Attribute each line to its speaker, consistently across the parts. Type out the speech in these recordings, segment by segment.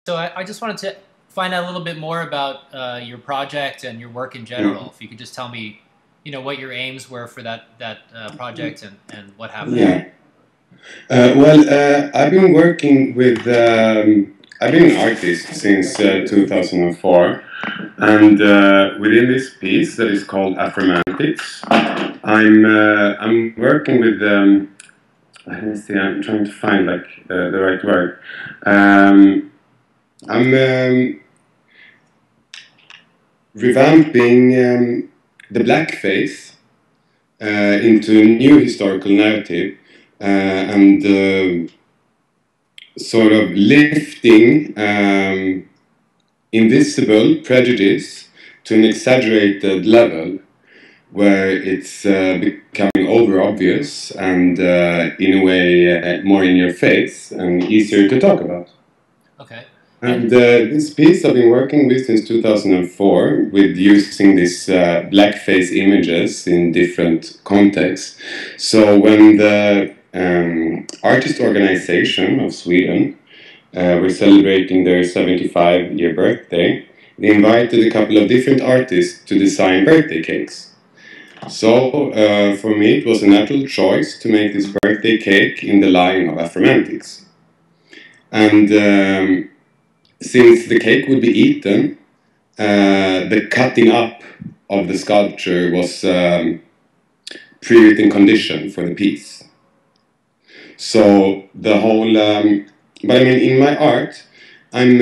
Speaker 1: So I just wanted to find out a little bit more about your project and your work in general.
Speaker 2: Yeah.
Speaker 1: If you could just tell me, you know, what your aims were for that project and what happened.
Speaker 2: Yeah. I've been working with. I've been an artist since 2004, and within this piece that is called Afro-Romantics, I'm working with. Let me see. I'm trying to find like the right word. I'm revamping the blackface into a new historical narrative and sort of lifting invisible prejudice to an exaggerated level where it's becoming over obvious and in a way more in your face and easier to talk about.
Speaker 1: Okay.
Speaker 2: And this piece I've been working with since 2004 with using these blackface images in different contexts. So when the artist organization of Sweden were celebrating their 75-year birthday, they invited a couple of different artists to design birthday cakes. So for me it was a natural choice to make this birthday cake in the line of Afro-Romantics. And since the cake would be eaten, the cutting up of the sculpture was pre-written condition for the piece. So the whole, but I mean, in my art, I'm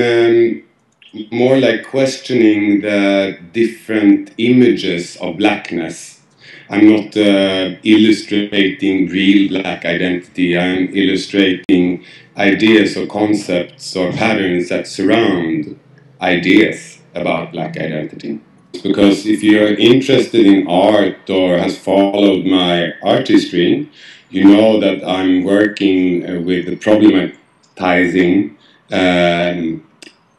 Speaker 2: more like questioning the different images of blackness. I'm not illustrating real black identity. I'm illustrating ideas or concepts or patterns that surround ideas about black identity. Because if you're interested in art or has followed my artistry, you know that I'm working with problematizing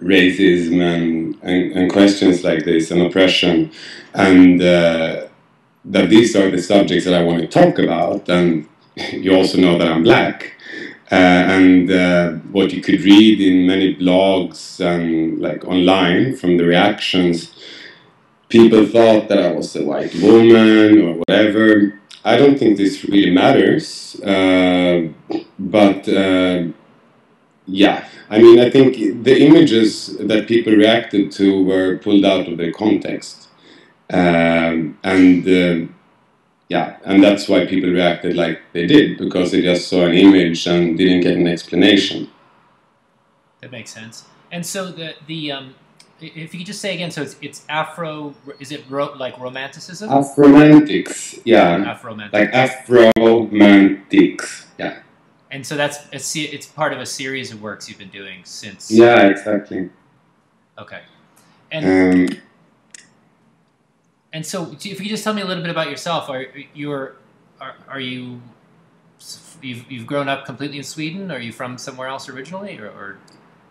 Speaker 2: racism and questions like this and oppression, and that these are the subjects that I want to talk about. And you also know that I'm black. And what you could read in many blogs and like online from the reactions, people thought that I was a white woman or whatever. I don't think this really matters, but yeah, I mean, I think the images that people reacted to were pulled out of their context, yeah, and that's why people reacted like they did, because they just saw an image and didn't get an explanation.
Speaker 1: That makes sense. And so if you could just say again, so it's Afro, is it like romanticism?
Speaker 2: Afro-Romantics, yeah.
Speaker 1: Afro-Romantics.
Speaker 2: Like Afro-Romantics, yeah.
Speaker 1: And so it's part of a series of works you've been doing since.
Speaker 2: Yeah, exactly.
Speaker 1: Okay. And so, if you could just tell me a little bit about yourself, you've grown up completely in Sweden? Are you from somewhere else originally, or?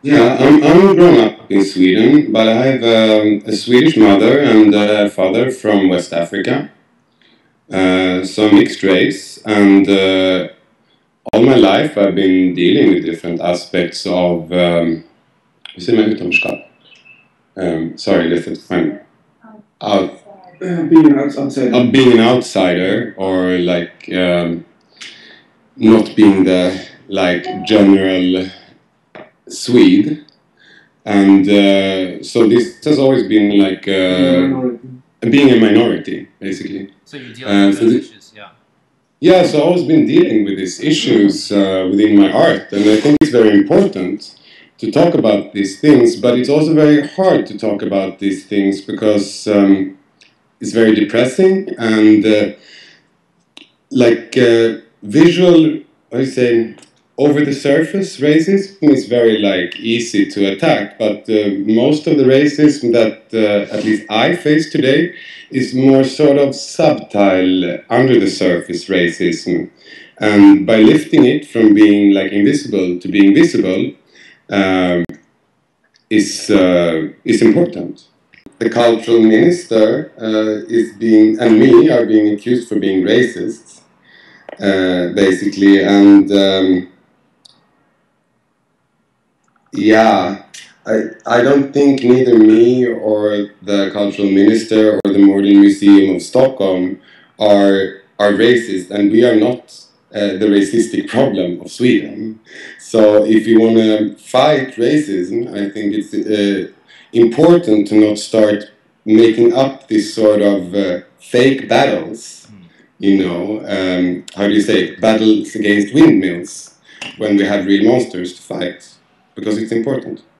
Speaker 2: Yeah, I'm grown up in Sweden, but I have a Swedish mother and a father from West Africa, so mixed race, and all my life I've been dealing with different aspects of sorry, this is fine.
Speaker 3: Being an outsider.
Speaker 2: Of being an outsider, or like not being the like general Swede, and so this has always been like being a minority, basically.
Speaker 1: So you're dealing with those issues, yeah.
Speaker 2: Yeah, so I've always been dealing with these issues within my art, and I think it's very important to talk about these things, but it's also very hard to talk about these things because it's very depressing, and visual, I say, over the surface racism is very like easy to attack, but most of the racism that at least I face today is more sort of subtle, under the surface racism, and by lifting it from being like invisible to being visible is important. The cultural minister and me are being accused for being racists, basically, and yeah, I don't think neither me or the cultural minister or the Modern Museum of Stockholm are racist, and we are not the racistic problem of Sweden. So if you want to fight racism, I think it's important to not start making up this sort of fake battles. You know, how do you say, battles against windmills, when we have real monsters to fight, because it's important.